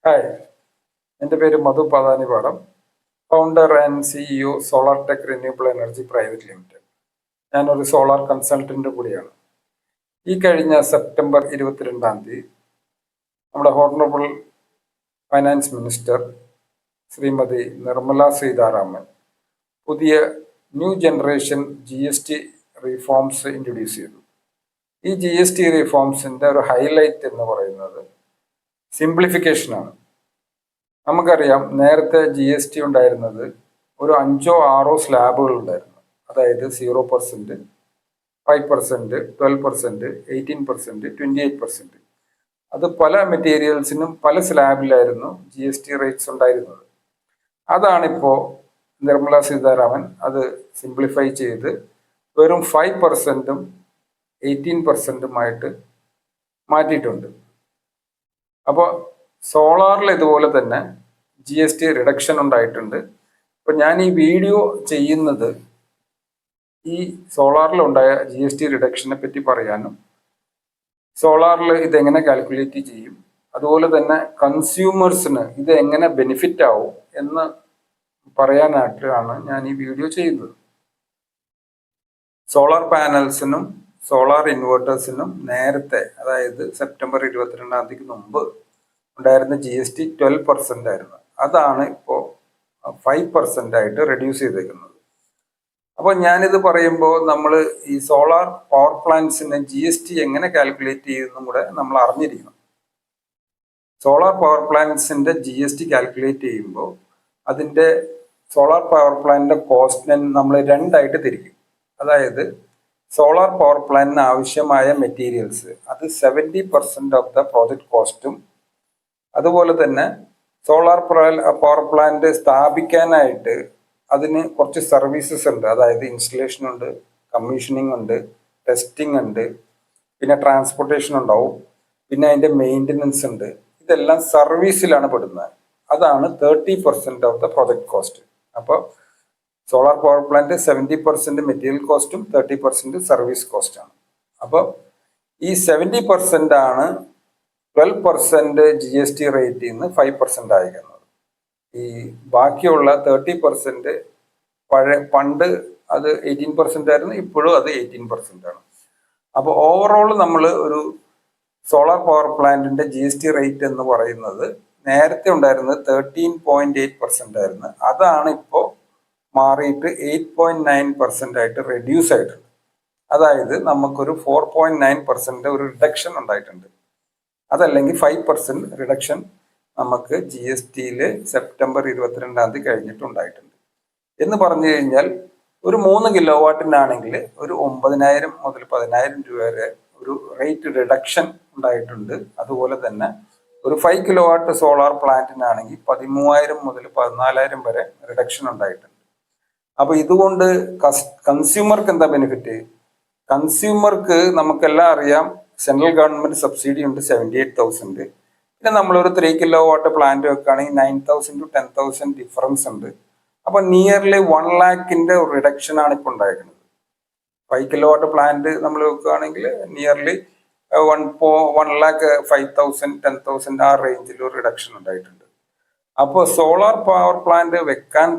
Hi, എൻ്റെ പേര് Madhu Pathanipadam, founder and CEO solar tech renewable energy private limited. ഞാനൊരു solar consultant കൂടിയാണ്. ഈ കഴിഞ്ഞ സെപ്റ്റംബർ 22 നമ്മുടെ honourable finance minister Shrimati Nirmala Sitharaman പുതിയ new generation GST reforms introduce ചെയ്തു. ഈ GST റീഫോംസിൻ്റെ ഒരു ഹൈലൈറ്റ് എന്ന് പറയുന്നത് സിംപ്ലിഫിക്കേഷനാണ്. നമുക്കറിയാം, നേരത്തെ GST ഉണ്ടായിരുന്നത് ഒരു 5-6 സ്ലാബുകൾ ഉണ്ടായിരുന്നു. അതായത് 0%, 5%, 12%, 18%, 28%. അത് പല മെറ്റീരിയൽസിനും പല സ്ലാബിലായിരുന്നു GST റേറ്റ്സ് ഉണ്ടായിരുന്നത്. അതാണിപ്പോൾ നിർമ്മല സീതാരാമൻ അത് സിംപ്ലിഫൈ ചെയ്ത് വെറും 5%-ഉം 18%-ഉമായിട്ട് മാറ്റിയിട്ടുണ്ട്. അപ്പോൾ സോളാറിൽ ഇതുപോലെ തന്നെ GST റിഡക്ഷൻ ഉണ്ടായിട്ടുണ്ട്. ഇപ്പം ഞാൻ ഈ വീഡിയോ ചെയ്യുന്നത് ഈ സോളാറിലുണ്ടായ GST റിഡക്ഷനെ പറ്റി പറയാനും സോളാറിൽ ഇതെങ്ങനെ കാൽക്കുലേറ്റ് ചെയ്യും, അതുപോലെ തന്നെ കൺസ്യൂമേഴ്സിന് ഇത് എങ്ങനെ ബെനിഫിറ്റ് ആവും എന്ന് പറയാനായിട്ടാണ് ഞാൻ ഈ വീഡിയോ ചെയ്യുന്നത്. സോളാർ പാനൽസിനും സോളാർ ഇൻവേർട്ടേഴ്സിനും നേരത്തെ, അതായത് സെപ്റ്റംബർ 22 മുമ്പ് ഉണ്ടായിരുന്ന GST 12% ആയിരുന്നു. അതാണ് ഇപ്പോൾ 5% ആയിട്ട് റെഡ്യൂസ് ചെയ്തേക്കുന്നത്. അപ്പോൾ ഞാനിത് പറയുമ്പോൾ നമ്മൾ ഈ സോളാർ പവർ പ്ലാന്റ്സിന് GST എങ്ങനെ കാൽക്കുലേറ്റ് ചെയ്യുന്നതും കൂടെ നമ്മൾ അറിഞ്ഞിരിക്കണം. സോളാർ പവർ പ്ലാന്റ്സിന്റെ GST കാൽക്കുലേറ്റ് ചെയ്യുമ്പോൾ അതിൻ്റെ സോളാർ പവർ പ്ലാന്റിന്റെ കോസ്റ്റിനെ നമ്മൾ രണ്ടായിട്ട് തിരിക്കും. അതായത് സോളാർ പവർ പ്ലാന്റിന് ആവശ്യമായ മെറ്റീരിയൽസ് അത് 70% ഓഫ് ദ പ്രോജക്റ്റ് കോസ്റ്റും, അതുപോലെ തന്നെ സോളാർ പവർ പ്ലാന്റ് സ്ഥാപിക്കാനായിട്ട് അതിന് കുറച്ച് സർവീസസ് ഉണ്ട്. അതായത് ഇൻസ്റ്റലേഷൻ ഉണ്ട്, കമ്മീഷനിങ് ഉണ്ട്, ടെസ്റ്റിംഗ് ഉണ്ട്, പിന്നെ ട്രാൻസ്പോർട്ടേഷൻ ഉണ്ടാവും, പിന്നെ അതിൻ്റെ മെയിൻ്റനൻസ് ഉണ്ട്. ഇതെല്ലാം സർവീസിലാണ് പെടുന്നത്. അതാണ് 30% ഓഫ് ദ പ്രോജക്റ്റ് കോസ്റ്റ്. അപ്പോൾ സോളാർ പവർ പ്ലാന്റ് 70% മെറ്റീരിയൽ കോസ്റ്റും 30% സർവീസ് കോസ്റ്റാണ്. അപ്പോൾ ഈ 70% ആണ് 12% GST റേറ്റിൽ നിന്ന് 5% ആയിരിക്കുന്നത്. ഈ ബാക്കിയുള്ള 30% പണ്ട് അത് 18% ആയിരുന്നു, ഇപ്പോഴും അത് 18% ആണ്. അപ്പോൾ ഓവറോൾ നമ്മൾ ഒരു സോളാർ പവർ പ്ലാന്റിന്റെ GST റേറ്റ് എന്ന് പറയുന്നത് നേരത്തെ ഉണ്ടായിരുന്നത് 13.8% ആയിരുന്നു. അതാണ് ഇപ്പോൾ മാറിയിട്ട് 8.9% ആയിട്ട് റെഡ്യൂസ് ആയിട്ടുണ്ട്. അതായത് നമുക്കൊരു 4.9% ഒരു റിഡക്ഷൻ ഉണ്ടായിട്ടുണ്ട്. അതല്ലെങ്കിൽ 5% റിഡക്ഷൻ നമുക്ക് GSTയിൽ സെപ്റ്റംബർ 22 കഴിഞ്ഞിട്ടുണ്ടായിട്ടുണ്ട്. എന്ന് പറഞ്ഞു കഴിഞ്ഞാൽ ഒരു 3 കിലോവാട്ടിനാണെങ്കിൽ ഒരു 9,000 മുതൽ 10,000 രൂപ വരെ ഒരു റേറ്റ് റിഡക്ഷൻ ഉണ്ടായിട്ടുണ്ട്. അതുപോലെ തന്നെ ഒരു 5 കിലോവാട്ട് സോളാർ പ്ലാന്റിനാണെങ്കിൽ 13,000 മുതൽ 14,000 വരെ റിഡക്ഷൻ ഉണ്ടായിട്ടുണ്ട്. അപ്പോൾ ഇതുകൊണ്ട് കൺസ്യൂമർക്ക് എന്താ ബെനിഫിറ്റ്? കൺസ്യൂമർക്ക് നമുക്കെല്ലാം അറിയാം, സെൻട്രൽ ഗവൺമെന്റ് സബ്സിഡി ഉണ്ട് 78,000. പിന്നെ നമ്മളൊരു 3 കിലോവാട്ട് പ്ലാന്റ് വെക്കുകയാണെങ്കിൽ 9,000 to 10,000 ഡിഫറൻസ് ഉണ്ട്. അപ്പോൾ നിയർലി 1 lakhന്റെ റിഡക്ഷൻ ആണ് ഇപ്പോൾ ഉണ്ടായിരിക്കുന്നത്. 5 കിലോവാട്ട് പ്ലാന്റ് നമ്മൾ വെക്കുകയാണെങ്കിൽ നിയർലി 1 lakh 5,000, 10,000 ആ റേഞ്ചിൽ ഒരു റിഡക്ഷൻ ഉണ്ടായിട്ടുണ്ട്. അപ്പോൾ സോളാർ പവർ പ്ലാന്റ് വെക്കാൻ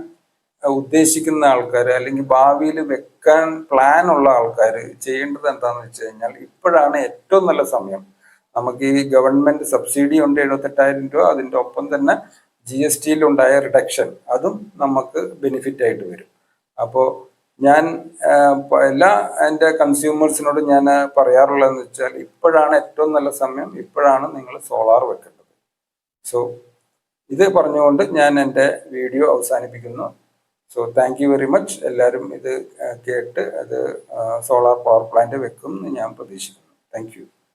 ഉദ്ദേശിക്കുന്ന ആൾക്കാർ, അല്ലെങ്കിൽ ഭാവിയിൽ വെക്കാൻ പ്ലാൻ ഉള്ള ആൾക്കാർ ചെയ്യേണ്ടത് എന്താണെന്ന് വെച്ച് കഴിഞ്ഞാൽ, ഇപ്പോഴാണ് ഏറ്റവും നല്ല സമയം. നമുക്ക് ഈ ഗവൺമെന്റ് സബ്സിഡി ഉണ്ട് 78,000 രൂപ, അതിൻ്റെ ഒപ്പം തന്നെ GSTയിൽ ഉണ്ടായ റിഡക്ഷൻ അതും നമുക്ക് ബെനിഫിറ്റ് ആയിട്ട് വരും. അപ്പോൾ ഞാൻ എല്ലാ എൻ്റെ കൺസ്യൂമേഴ്സിനോട് ഞാൻ പറയാറുള്ളതെന്ന് വെച്ചാൽ, ഇപ്പോഴാണ് ഏറ്റവും നല്ല സമയം, ഇപ്പോഴാണ് നിങ്ങൾ സോളാർ വെക്കേണ്ടത്. സോ ഇത് പറഞ്ഞുകൊണ്ട് ഞാൻ എൻ്റെ വീഡിയോ അവസാനിപ്പിക്കുന്നു. So thank you very much. എല്ലാവരും ഇത് കേട്ട് അത് സോളാർ പവർ പ്ലാന്റ് വെക്കും എന്ന് ഞാൻ പ്രതീക്ഷിക്കുന്നു. Thank you.